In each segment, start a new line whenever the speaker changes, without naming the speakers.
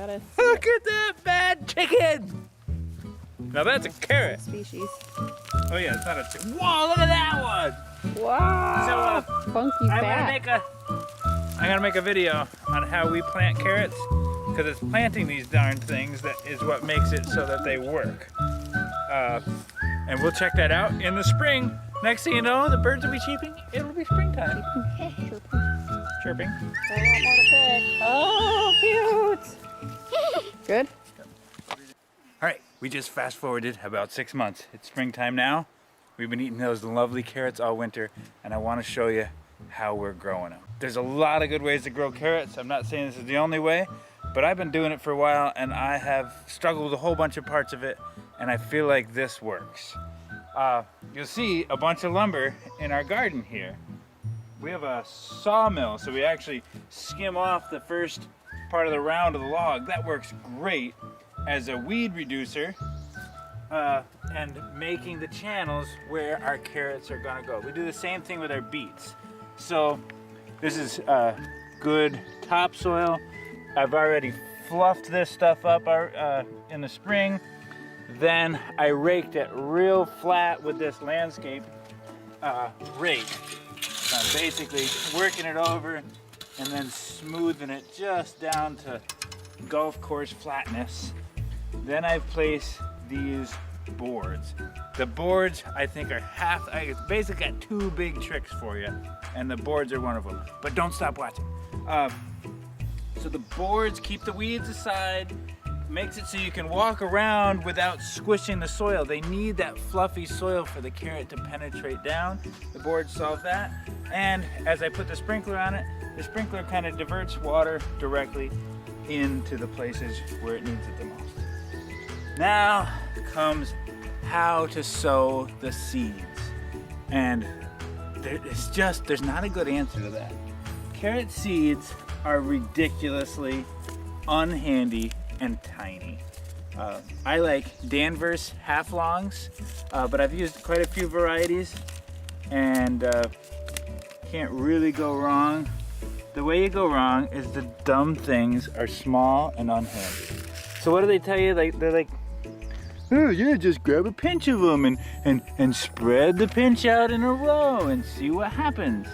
gotta
Look at that bad chicken! Now that's a carrot.
species.
Oh yeah, it's not a chicken. Whoa, look at that one!
Wow!
So
funky fat.
I'm gonna make a video on how we plant carrots, because it's planting these darn things that is what makes it so that they work. And we'll check that out in the spring. Next thing you know, the birds will be chirping. It'll be springtime. Chirping.
Got a lot more to pick. Oh, cute! Good?
All right, we just fast forwarded about 6 months. It's springtime now. We've been eating those lovely carrots all winter, and I want to show you how we're growing them. There's a lot of good ways to grow carrots. I'm not saying this is the only way, but I've been doing it for a while, and I have struggled with a whole bunch of parts of it, and I feel like this works. You'll see a bunch of lumber in our garden here. We have a sawmill, so we actually skim off the first part of the round of the log. That works great as a weed reducer and making the channels where our carrots are gonna go. We do the same thing with our beets. So this is good topsoil. I've already fluffed this stuff up in the spring. Then I raked it real flat with this Landscape Rake. Basically working it over and then smoothing it just down to golf course flatness. Then I've placed these boards. The boards I think are I basically got 2 big tricks for you, and the boards are one of them. But don't stop watching. So the boards keep the weeds aside, makes it so you can walk around without squishing the soil. They need that fluffy soil for the carrot to penetrate down. The boards solve that. And as I put the sprinkler on it, the sprinkler kind of diverts water directly into the places where it needs it the most. Now comes how to sow the seeds. And there's not a good answer to that. Carrot seeds are ridiculously unhandy and tiny. I like Danver's half longs, but I've used quite a few varieties and can't really go wrong. The way you go wrong is the dumb things are small and unhandy. So what do they tell you? They're like, oh yeah, just grab a pinch of them and spread the pinch out in a row and see what happens.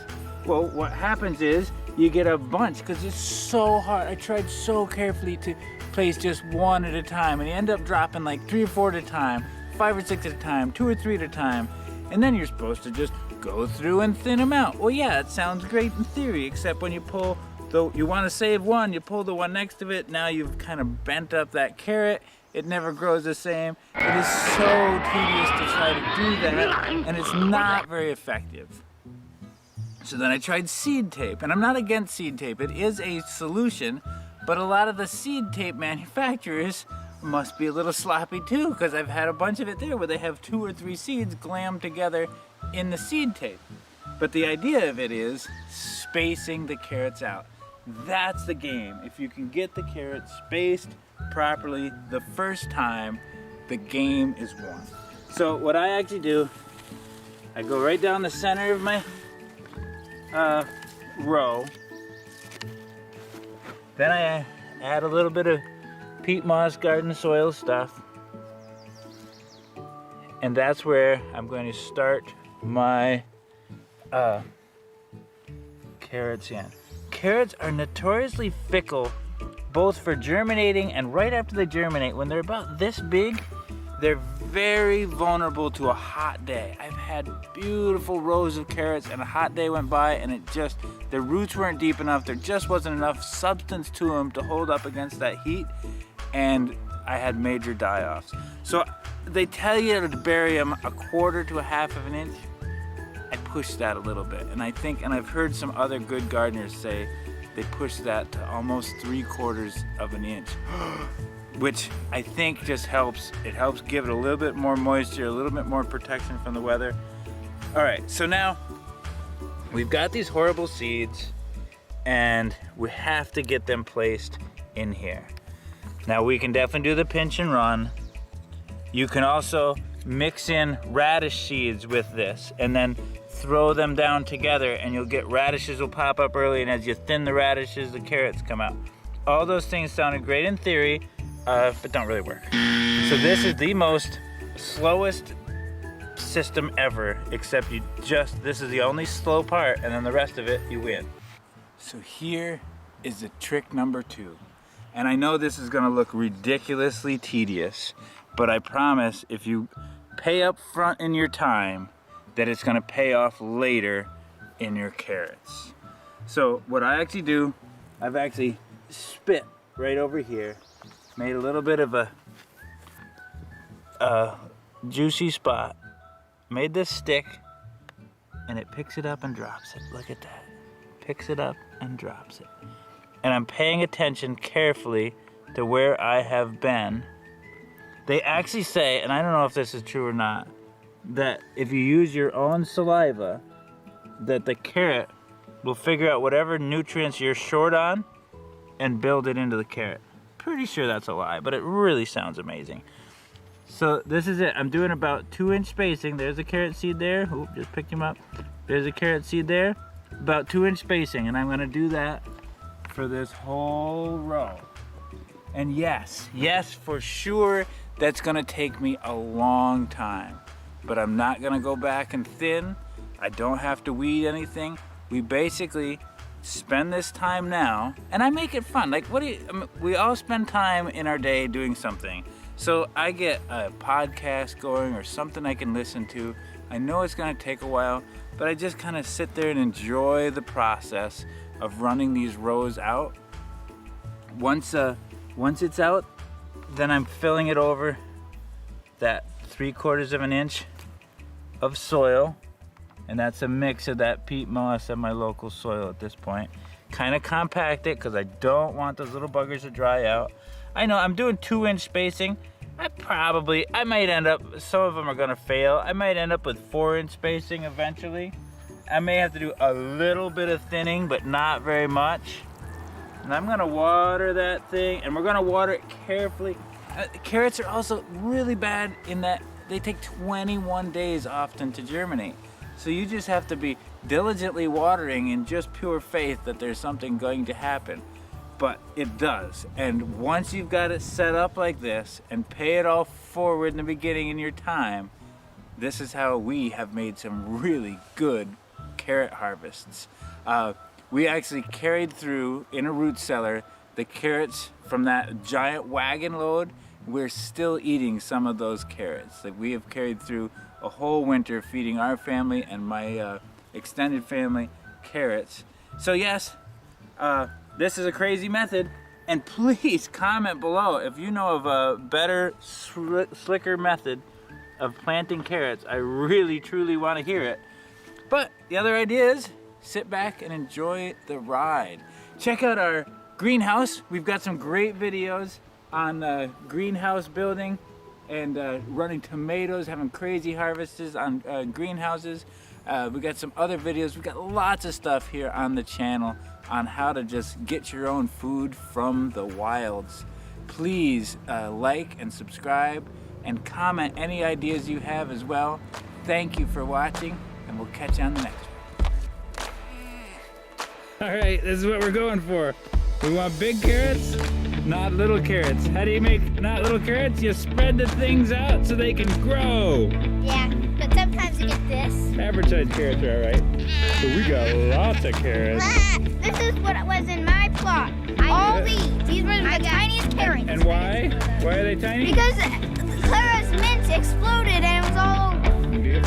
Well, what happens is you get a bunch because it's so hard. I tried so carefully to place just one at a time, and you end up dropping like 3 or 4 at a time, 5 or 6 at a time, 2 or 3 at a time, and then you're supposed to just go through and thin them out. Well, yeah, it sounds great in theory, except when you pull, though you want to save one, you pull the one next to it, now you've kind of bent up that carrot. It never grows the same. It is so tedious to try to do that, and it's not very effective. So then I tried seed tape, and I'm not against seed tape. It is a solution, but a lot of the seed tape manufacturers must be a little sloppy too, because I've had a bunch of it there where they have 2 or 3 seeds glammed together in the seed tape. But the idea of it is spacing the carrots out. That's the game. If you can get the carrots spaced properly the first time, the game is won. So what I actually do, I go right down the center of my row. Then I add a little bit of Peat Moss garden soil stuff. And that's where I'm going to start my carrots in. Carrots are notoriously fickle, both for germinating and right after they germinate. When they're about this big, they're very vulnerable to a hot day. I've had beautiful rows of carrots and a hot day went by and their roots weren't deep enough. There just wasn't enough substance to them to hold up against that heat, and I had major die-offs. So they tell you to bury them 1/4 to 1/2 of an inch. I pushed that a little bit, and I've heard some other good gardeners say they push that to almost 3/4 of an inch, which I think just helps. It helps give it a little bit more moisture, a little bit more protection from the weather. All right, so now we've got these horrible seeds, and we have to get them placed in here. Now we can definitely do the pinch and run. You can also mix in radish seeds with this and then throw them down together, and you'll get radishes will pop up early, and as you thin the radishes, the carrots come out. all those things sounded great in theory, but don't really work. So this is the most slowest system ever, except this is the only slow part, and then the rest of it, you win. So here is the trick number 2. And I know this is gonna look ridiculously tedious, but I promise if you pay up front in your time, that it's gonna pay off later in your carrots. So what I actually do, I've actually spit right over here, made a little bit of a juicy spot, made this stick, and it picks it up and drops it. Look at that. Picks it up and drops it. And I'm paying attention carefully to where I have been. They actually say, and I don't know if this is true or not, that if you use your own saliva, that the carrot will figure out whatever nutrients you're short on and build it into the carrot. Pretty sure that's a lie, but it really sounds amazing. So this is it. I'm doing about 2-inch spacing. There's a carrot seed there. Oop, just picked him up. There's a carrot seed there. About 2-inch spacing, and I'm gonna do that for this whole row. And yes, for sure, that's gonna take me a long time, but I'm not gonna go back and thin. I don't have to weed anything. We basically spend this time now, and I make it fun. Like, we all spend time in our day doing something. So I get a podcast going or something I can listen to. I know it's gonna take a while, but I just kind of sit there and enjoy the process of running these rows out. Once it's out, then I'm filling it over that 3/4 of an inch of soil, and that's a mix of that peat moss and my local soil at this point. Kind of compact it because I don't want those little buggers to dry out. I know I'm doing 2-inch spacing. I might end up, some of them are gonna fail. I might end up with 4-inch spacing eventually. I may have to do a little bit of thinning, but not very much. And I'm gonna water that thing, and we're gonna water it carefully. Carrots are also really bad in that they take 21 days often to germinate. So you just have to be diligently watering in just pure faith that there's something going to happen. But it does. And once you've got it set up like this and pay it all forward in the beginning in your time, this is how we have made some really good carrot harvests. We actually carried through in a root cellar the carrots from that giant wagon load. We're still eating some of those carrots. Like, we have carried through a whole winter feeding our family and my extended family carrots. So yes, this is a crazy method, and please comment below if you know of a better, slicker method of planting carrots. I really, truly want to hear it. But the other idea is sit back and enjoy the ride. Check out our greenhouse. We've got some great videos on greenhouse building and running tomatoes, having crazy harvests on greenhouses. We got some other videos. We've got lots of stuff here on the channel on how to just get your own food from the wilds. Please like and subscribe and comment any ideas you have as well. Thank you for watching, and we'll catch you on the next one. All right, this is what we're going for. We want big carrots, not little carrots. How do you make not little carrots? You spread the things out so they can grow.
Yeah, but sometimes you get this.
Average size carrots are all right. But we got lots of carrots.
This is what was in my plot. All these were the tiniest carrots.
And why? Why are they tiny?
Because Clara's mint exploded and it was all over.
Yeah.